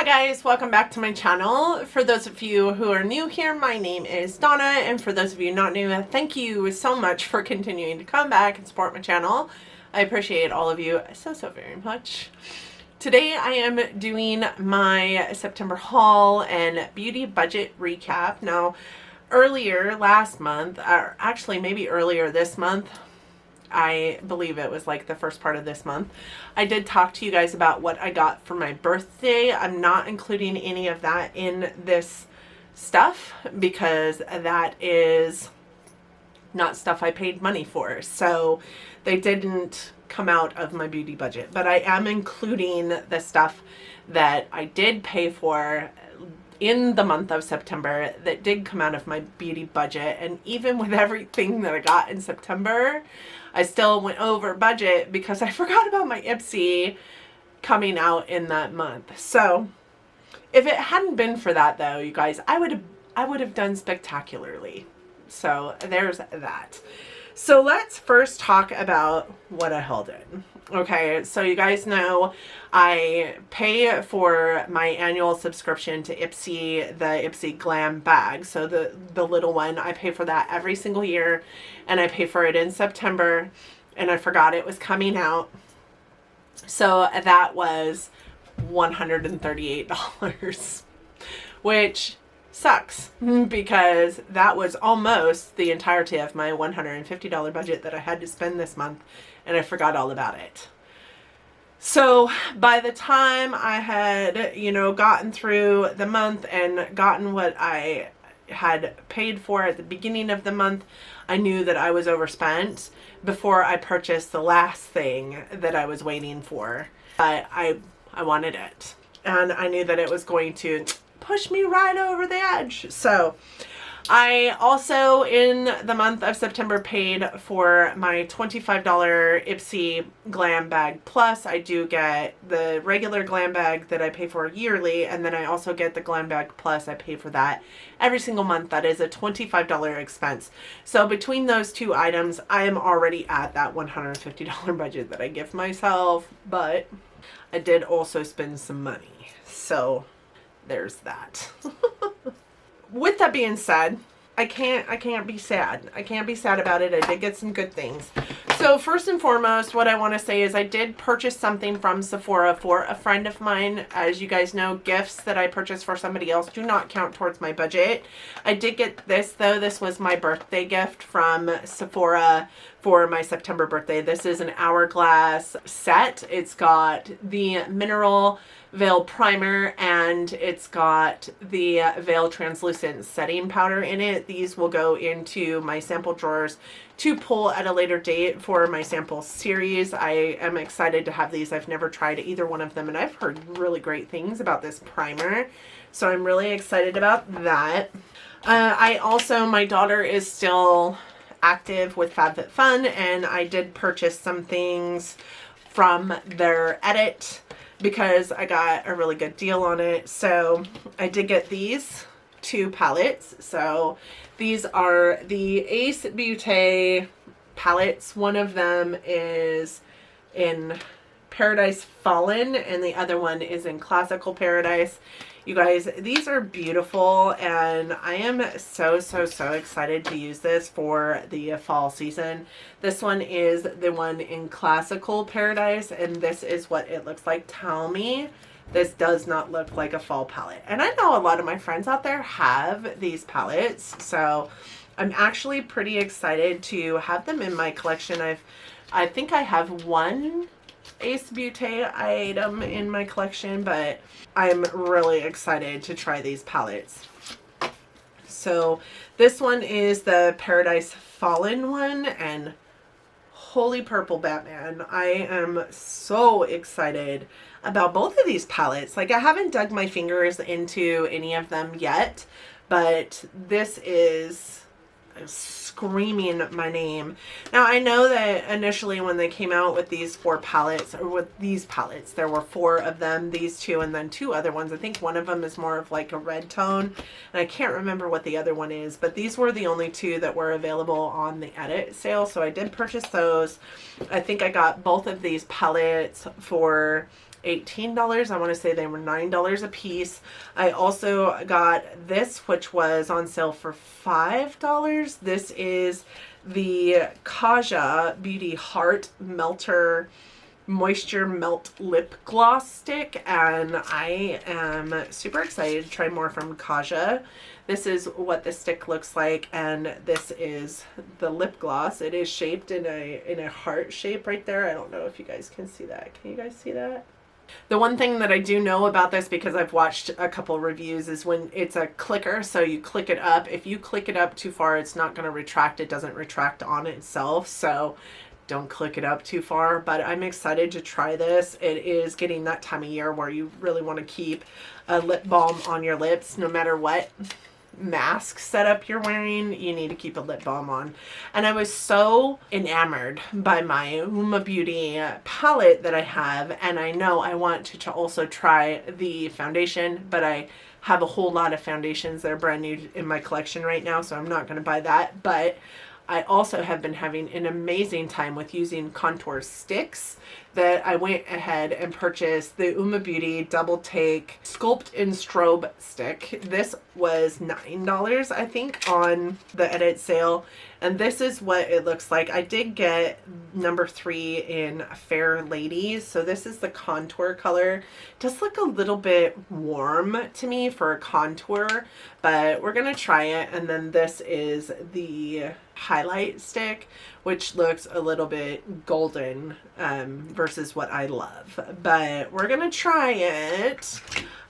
Hi guys, welcome back to my channel. For those of you who are new here, my name is Donna, and for those of you not new, thank you so much for continuing to come back and support my channel. I appreciate all of you so very much. Today I am doing my September haul and beauty budget recap. Now, earlier last month, or actually maybe earlier this month, I believe it was like the first part of this month, I did talk to you guys about what I got for my birthday. I'm not including any of that in this stuff because that is not stuff I paid money for. So they didn't come out of my beauty budget, but I am including the stuff that I did pay for in the month of September that did come out of my beauty budget. And even with everything that I got in September, I still went over budget because I forgot about my IPSY coming out in that month. So if it hadn't been for that though, you guys, I would have done spectacularly. So there's that. So let's first talk about what I hauled in. Okay, so you guys know I pay for my annual subscription to IPSY, the IPSY Glam bag. So the little one, I pay for that every single year, and I pay for it in September, and I forgot it was coming out. So that was $138, which sucks because that was almost the entirety of my $150 budget that I had to spend this month, and I forgot all about it. So by the time I had, gotten through the month and gotten what I had paid for at the beginning of the month, I knew that I was overspent before I purchased the last thing that I was waiting for. But I wanted it, and I knew that it was going to push me right over the edge. So I also, in the month of September, paid for my $25 IPSY Glam Bag Plus. I do get the regular Glam Bag that I pay for yearly, and then I also get the Glam Bag Plus. I pay for that every single month. That is a $25 expense. So between those two items, I am already at that $150 budget that I give myself, but I did also spend some money. So there's that. With that being said, I can't be sad. I can't be sad about it. I did get some good things. So first and foremost, what I want to say is I did purchase something from Sephora for a friend of mine. As you guys know, gifts that I purchase for somebody else do not count towards my budget. I did get this though. This was my birthday gift from Sephora for my September birthday. This is an hourglass set. It's got the mineral veil primer, and it's got the veil translucent setting powder in it. These will go into my sample drawers to pull at a later date for my sample series. I am excited to have these. I've never tried either one of them, and I've heard really great things about this primer, so I'm really excited about that. I also, my daughter is still active with FabFitFun, and I did purchase some things from their edit because I got a really good deal on it. So I did get these two palettes. So these are the Ace Beauté palettes. One of them is in Paradise Fallen, and the other one is in Classical Paradise. You guys, these are beautiful, and I am so excited to use this for the fall season. This one is the one in Classical Paradise, and this is what it looks like. Tell me this does not look like a fall palette. And I know a lot of my friends out there have these palettes, so I'm actually pretty excited to have them in my collection. I think I have one Ace Beauté item in my collection, but I'm really excited to try these palettes. So this one is the Paradise Fallen one, and holy purple Batman, I am so excited about both of these palettes. Like, I haven't dug my fingers into any of them yet, but this is screaming my name. Now, I know that initially when they came out with these four palettes, or with these palettes, there were four of them, these two, and then two other ones. I think one of them is more of like a red tone, and I can't remember what the other one is, but these were the only two that were available on the edit sale, so I did purchase those. I think I got both of these palettes for $18. I want to say they were $9 a piece. I also got this, which was on sale for $5. This is the Kaja Beauty Heart Melter Moisture Melt Lip Gloss Stick, and I am super excited to try more from Kaja. This is what the stick looks like, and this is the lip gloss. It is shaped in a heart shape right there. I don't know if you guys can see that. Can you guys see that? The one thing that I do know about this, because I've watched a couple reviews, is when it's a clicker, so you click it up. If you click it up too far, it's not going to retract. It doesn't retract on itself, so don't click it up too far. But I'm excited to try this. It is getting that time of year where you really want to keep a lip balm on your lips no matter what mask setup you're wearing. You need to keep a lip balm on. And I was so enamored by my Uma Beauty palette that I have, and I know I want to also try the foundation, but I have a whole lot of foundations that are brand new in my collection right now, so I'm not going to buy that. But I also have been having an amazing time with using contour sticks, that I went ahead and purchased the Uma Beauty Double Take Sculpt and Strobe Stick. This was $9, I think, on the edit sale. And this is what it looks like. I did get number 3 in Fair Ladies. So this is the contour color. It does look a little bit warm to me for a contour, but we're going to try it. And then this is the highlight stick, which looks a little bit golden versus what I love. But we're going to try it.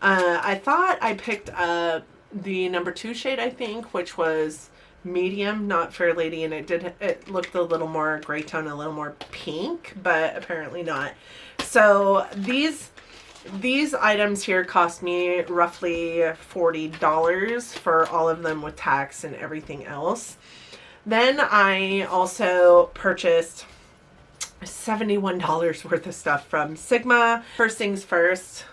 I thought I picked up the number 2 shade, I think, which was medium, not Fair Lady, and it looked a little more gray tone, a little more pink, but apparently not. So these items here cost me roughly $40 for all of them with tax and everything else. Then I also purchased $71 worth of stuff from Sigma. First things first,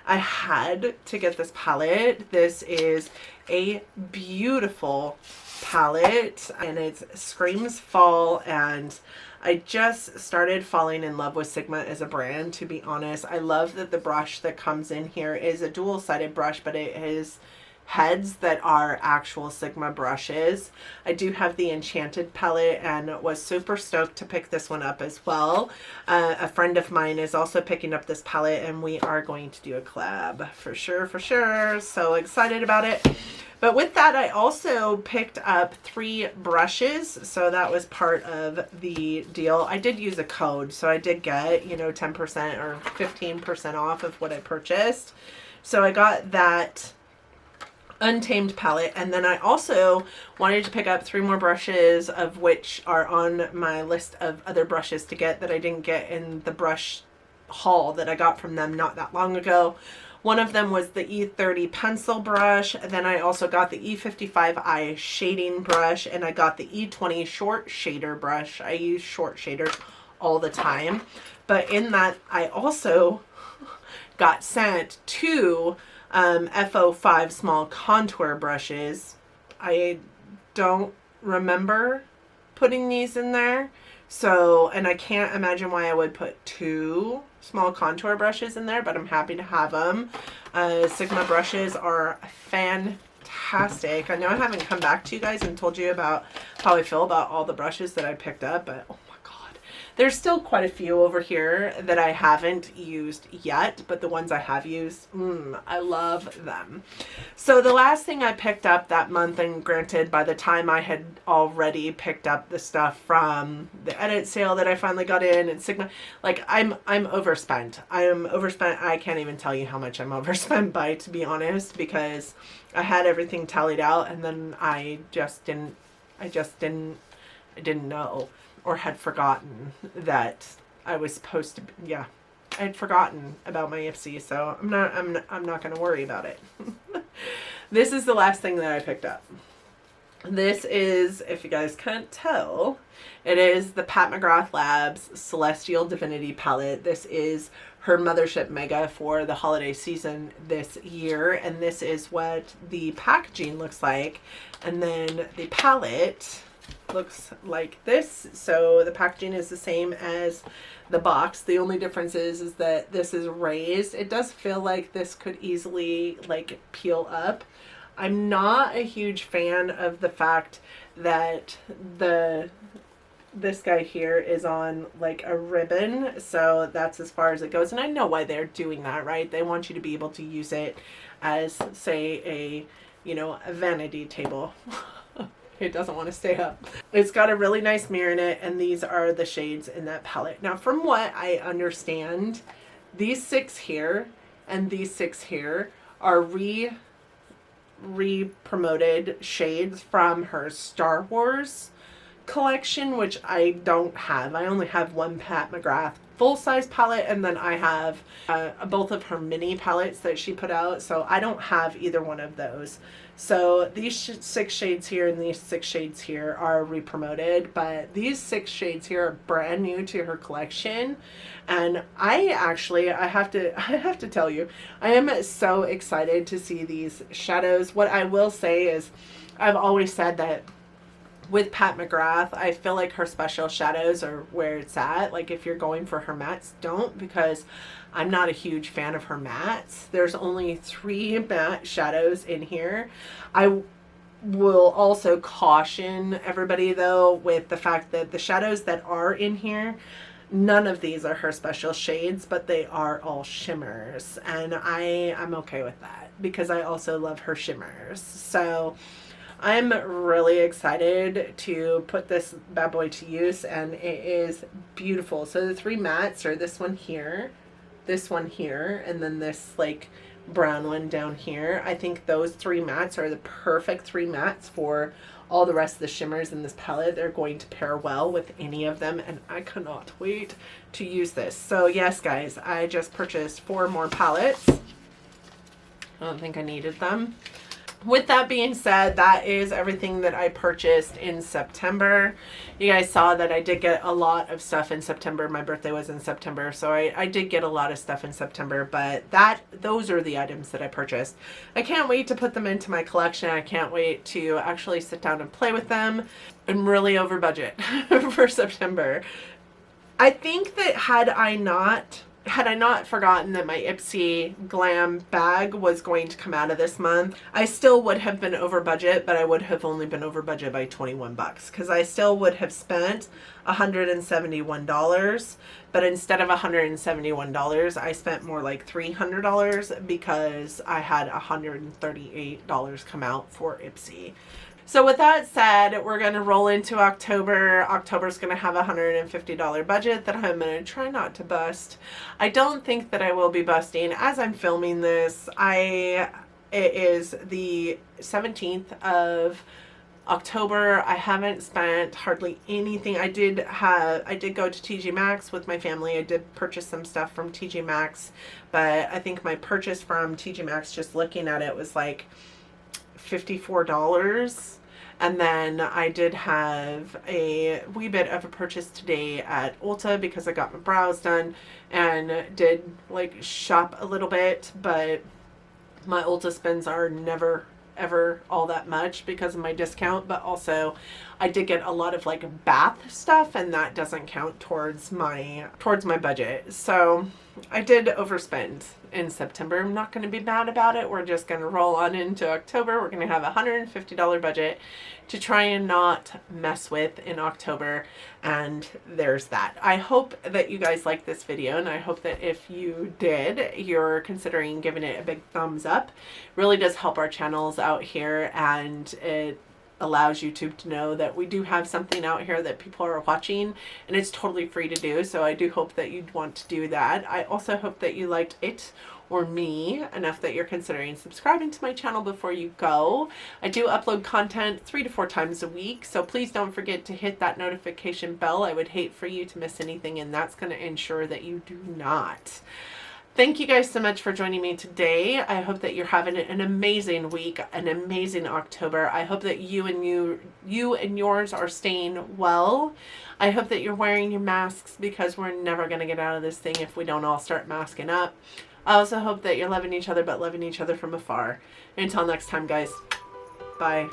I had to get this palette. This is a beautiful palette, and it screams fall, and I just started falling in love with Sigma as a brand, to be honest. I love that the brush that comes in here is a dual-sided brush, but it is heads that are actual Sigma brushes. I do have the Enchanted palette and was super stoked to pick this one up as well. A friend of mine is also picking up this palette, and we are going to do a collab for sure, for sure. So excited about it. But with that, I also picked up 3 brushes, so that was part of the deal. I did use a code, so I did get, 10% or 15% off of what I purchased. So I got that Untamed palette, and then I also wanted to pick up 3 more brushes, of which are on my list of other brushes to get that I didn't get in the brush haul that I got from them not that long ago. One of them was the E30 pencil brush, and then I also got the E55 eye shading brush, and I got the E20 short shader brush. I use short shaders all the time, but in that I also got sent 2 FO5 small contour brushes. I don't remember putting these in there, so, and I can't imagine why I would put 2 small contour brushes in there, but I'm happy to have them. Sigma brushes are fantastic. I know I haven't come back to you guys and told you about how I feel about all the brushes that I picked up, but oh my god, there's still quite a few over here that I haven't used yet, but the ones I have used, I love them. So the last thing I picked up that month, and granted, by the time I had already picked up the stuff from the edit sale that I finally got in and Sigma, like I'm overspent. I am overspent. I can't even tell you how much I'm overspent by, to be honest, because I had everything tallied out, and then I didn't know, or had forgotten that I was supposed to be, yeah, I had forgotten about my IPSY, so I'm not going to worry about it. This is the last thing that I picked up. This is, if you guys can't tell, it is the Pat McGrath Labs Celestial Divinity palette. This is her Mothership Mega for the holiday season this year, and this is what the packaging looks like. And then the palette looks like this. So the packaging is the same as the box. The only difference is that this is raised. It does feel like this could easily like peel up. I'm not a huge fan of the fact that this guy here is on like a ribbon, so that's as far as it goes. And I know why they're doing that, right? They want you to be able to use it as, say, a, you know, a vanity table. It doesn't want to stay up. It's got a really nice mirror in it, and these are the shades in that palette. Now, from what I understand, these 6 here and these 6 here are re-promoted shades from her Star Wars collection, which I don't have. I only have one Pat McGrath full-size palette, and then I have both of her mini palettes that she put out, so I don't have either one of those. So these 6 shades here and these 6 shades here are re-promoted, but these 6 shades here are brand new to her collection. And I have to tell you, I am so excited to see these shadows. What I will say is, I've always said that with Pat McGrath, I feel like her special shadows are where it's at. Like, if you're going for her mattes, don't, because I'm not a huge fan of her mattes. There's only 3 matte shadows in here. I will also caution everybody, though, with the fact that the shadows that are in here, none of these are her special shades, but they are all shimmers. And I'm okay with that, because I also love her shimmers. So I'm really excited to put this bad boy to use, and it is beautiful. So the 3 mattes are this one here, and then this like brown one down here. I think those 3 mattes are the perfect 3 mattes for all the rest of the shimmers in this palette. They're going to pair well with any of them, and I cannot wait to use this. So yes, guys, I just purchased 4 more palettes. I don't think I needed them. With that being said, that is everything that I purchased in September. You guys saw that I did get a lot of stuff in September. My birthday was in September, so I did get a lot of stuff in September, but those are the items that I purchased. I can't wait to put them into my collection. I can't wait to actually sit down and play with them. I'm really over budget for September. I think that had I not forgotten that my IPSY glam bag was going to come out of this month, I still would have been over budget, but I would have only been over budget by 21 bucks, because I still would have spent $171, but instead of $171, I spent more like $300 because I had $138 come out for IPSY. So with that said, we're going to roll into October. October's going to have a $150 budget that I'm going to try not to bust. I don't think that I will be busting. As I'm filming this, it is the 17th of October. I haven't spent hardly anything. I did go to TJ Maxx with my family. I did purchase some stuff from TJ Maxx, but I think my purchase from TJ Maxx, just looking at it, was like $54. And then I did have a wee bit of a purchase today at Ulta because I got my brows done and did like shop a little bit, but my Ulta spends are never ever all that much because of my discount. But also I did get a lot of like bath stuff, and that doesn't count towards my budget. So I did overspend in September. I'm not going to be mad about it. We're just going to roll on into October. We're going to have a $150 budget to try and not mess with in October. And there's that. I hope that you guys liked this video, and I hope that if you did, you're considering giving it a big thumbs up. It really does help our channels out here, and it allows YouTube to know that we do have something out here that people are watching, and it's totally free to do. So I do hope that you'd want to do that. I also hope that you liked it or me enough that you're considering subscribing to my channel before you go. I do upload content 3 to 4 times a week, so please don't forget to hit that notification bell. I would hate for you to miss anything, and that's going to ensure that you do not. Thank you guys so much for joining me today. I hope that you're having an amazing week, an amazing October. I hope that you and yours are staying well. I hope that you're wearing your masks, because we're never going to get out of this thing if we don't all start masking up. I also hope that you're loving each other, but loving each other from afar. Until next time, guys. Bye.